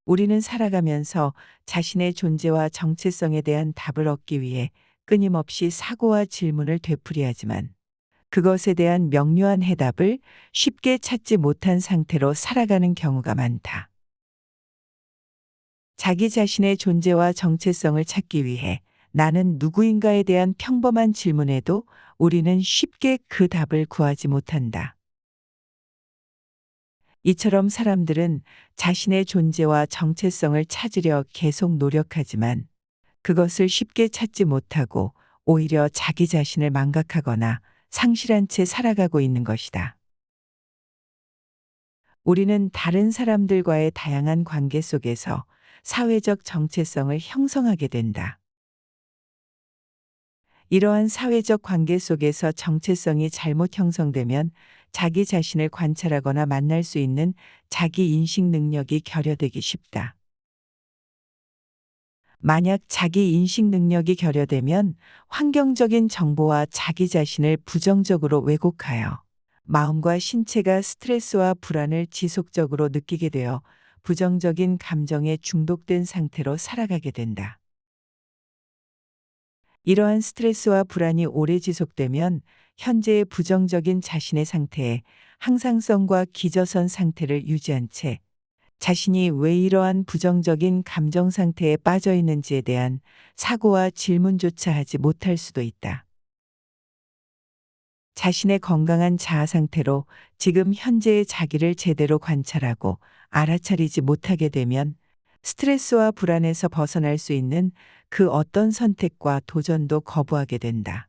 우리는 살아가면서 자신의 존재와 정체성에 대한 답을 얻기 위해 끊임없이 사고와 질문을 되풀이하지만 그것에 대한 명료한 해답을 쉽게 찾지 못한 상태로 살아가는 경우가 많다. 자기 자신의 존재와 정체성을 찾기 위해 나는 누구인가에 대한 평범한 질문에도 우리는 쉽게 그 답을 구하지 못한다. 이처럼 사람들은 자신의 존재와 정체성을 찾으려 계속 노력하지만 그것을 쉽게 찾지 못하고 오히려 자기 자신을 망각하거나 상실한 채 살아가고 있는 것이다. 우리는 다른 사람들과의 다양한 관계 속에서 사회적 정체성을 형성하게 된다. 이러한 사회적 관계 속에서 정체성이 잘못 형성되면 자기 자신을 관찰하거나 만날 수 있는 자기 인식 능력이 결여되기 쉽다. 만약 자기 인식 능력이 결여되면 환경적인 정보와 자기 자신을 부정적으로 왜곡하여 마음과 신체가 스트레스와 불안을 지속적으로 느끼게 되어 부정적인 감정에 중독된 상태로 살아가게 된다. 이러한 스트레스와 불안이 오래 지속되면 현재의 부정적인 자신의 상태에 항상성과 기저선 상태를 유지한 채 자신이 왜 이러한 부정적인 감정 상태에 빠져 있는지에 대한 사고와 질문조차 하지 못할 수도 있다. 자신의 건강한 자아 상태로 지금 현재의 자기를 제대로 관찰하고 알아차리지 못하게 되면 스트레스와 불안에서 벗어날 수 있는 그 어떤 선택과 도전도 거부하게 된다.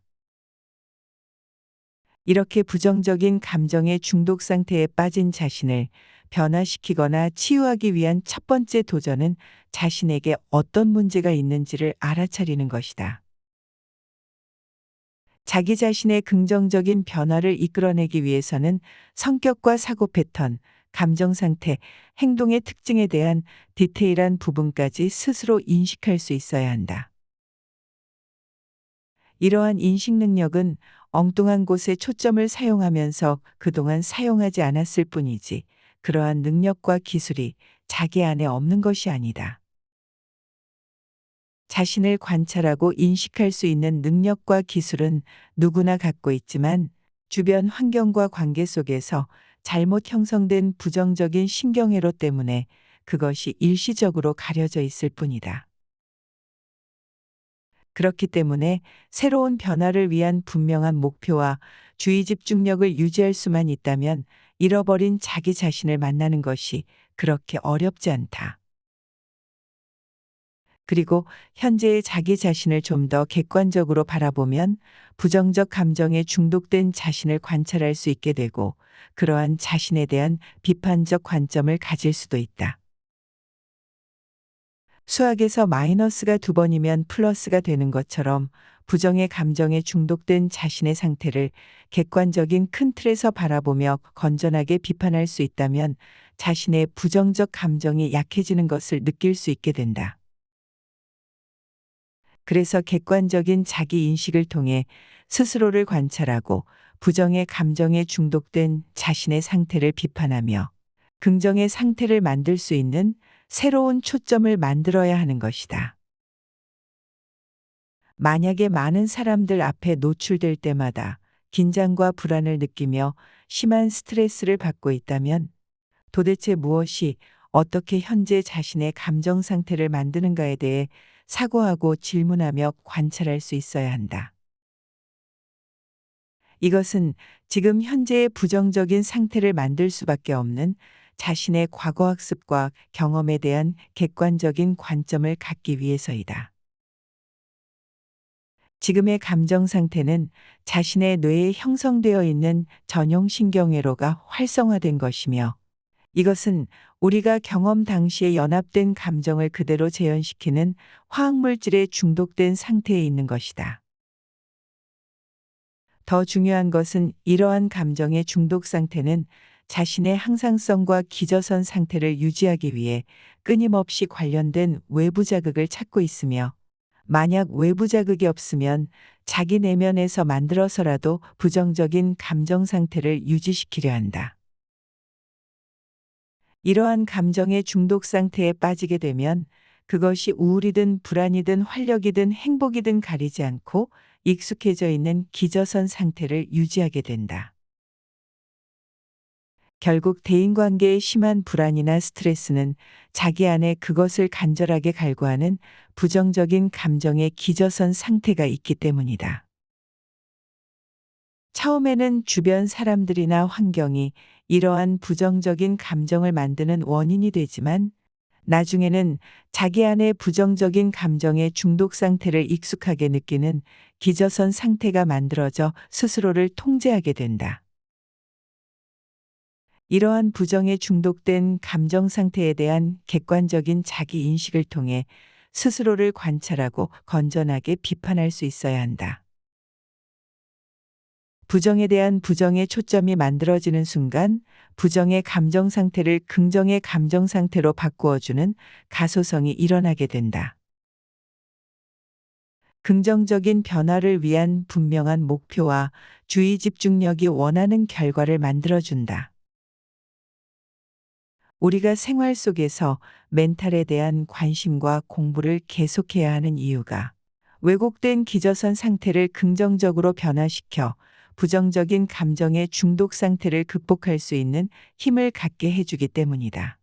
이렇게 부정적인 감정의 중독 상태에 빠진 자신을 변화시키거나 치유하기 위한 첫 번째 도전은 자신에게 어떤 문제가 있는지를 알아차리는 것이다. 자기 자신의 긍정적인 변화를 이끌어내기 위해서는 성격과 사고 패턴, 감정 상태, 행동의 특징에 대한 디테일한 부분까지 스스로 인식할 수 있어야 한다. 이러한 인식 능력은 엉뚱한 곳에 초점을 사용하면서 그동안 사용하지 않았을 뿐이지 그러한 능력과 기술이 자기 안에 없는 것이 아니다. 자신을 관찰하고 인식할 수 있는 능력과 기술은 누구나 갖고 있지만 주변 환경과 관계 속에서 잘못 형성된 부정적인 신경회로 때문에 그것이 일시적으로 가려져 있을 뿐이다. 그렇기 때문에 새로운 변화를 위한 분명한 목표와 주의 집중력을 유지할 수만 있다면 잃어버린 자기 자신을 만나는 것이 그렇게 어렵지 않다. 그리고 현재의 자기 자신을 좀 더 객관적으로 바라보면 부정적 감정에 중독된 자신을 관찰할 수 있게 되고 그러한 자신에 대한 비판적 관점을 가질 수도 있다. 수학에서 마이너스가 2번이면 플러스가 되는 것처럼 부정의 감정에 중독된 자신의 상태를 객관적인 큰 틀에서 바라보며 건전하게 비판할 수 있다면 자신의 부정적 감정이 약해지는 것을 느낄 수 있게 된다. 그래서 객관적인 자기 인식을 통해 스스로를 관찰하고 부정의 감정에 중독된 자신의 상태를 비판하며 긍정의 상태를 만들 수 있는 새로운 초점을 만들어야 하는 것이다. 만약에 많은 사람들 앞에 노출될 때마다 긴장과 불안을 느끼며 심한 스트레스를 받고 있다면 도대체 무엇이 어떻게 현재 자신의 감정 상태를 만드는가에 대해 사고하고 질문하며 관찰할 수 있어야 한다. 이것은 지금 현재의 부정적인 상태를 만들 수밖에 없는 자신의 과거 학습과 경험에 대한 객관적인 관점을 갖기 위해서이다. 지금의 감정 상태는 자신의 뇌에 형성되어 있는 전용 신경회로가 활성화된 것이며 이것은 우리가 경험 당시에 연합된 감정을 그대로 재현시키는 화학물질에 중독된 상태에 있는 것이다. 더 중요한 것은 이러한 감정의 중독 상태는 자신의 항상성과 기저선 상태를 유지하기 위해 끊임없이 관련된 외부 자극을 찾고 있으며 만약 외부 자극이 없으면 자기 내면에서 만들어서라도 부정적인 감정 상태를 유지시키려 한다. 이러한 감정의 중독 상태에 빠지게 되면 그것이 우울이든 불안이든 활력이든 행복이든 가리지 않고 익숙해져 있는 기저선 상태를 유지하게 된다. 결국 대인관계의 심한 불안이나 스트레스는 자기 안에 그것을 간절하게 갈구하는 부정적인 감정의 기저선 상태가 있기 때문이다. 처음에는 주변 사람들이나 환경이 이러한 부정적인 감정을 만드는 원인이 되지만 나중에는 자기 안의 부정적인 감정의 중독 상태를 익숙하게 느끼는 기저선 상태가 만들어져 스스로를 통제하게 된다. 이러한 부정에 중독된 감정 상태에 대한 객관적인 자기 인식을 통해 스스로를 관찰하고 건전하게 비판할 수 있어야 한다. 부정에 대한 부정의 초점이 만들어지는 순간 부정의 감정 상태를 긍정의 감정 상태로 바꾸어주는 가소성이 일어나게 된다. 긍정적인 변화를 위한 분명한 목표와 주의 집중력이 원하는 결과를 만들어준다. 우리가 생활 속에서 멘탈에 대한 관심과 공부를 계속해야 하는 이유가 왜곡된 기저선 상태를 긍정적으로 변화시켜 부정적인 감정의 중독 상태를 극복할 수 있는 힘을 갖게 해주기 때문이다.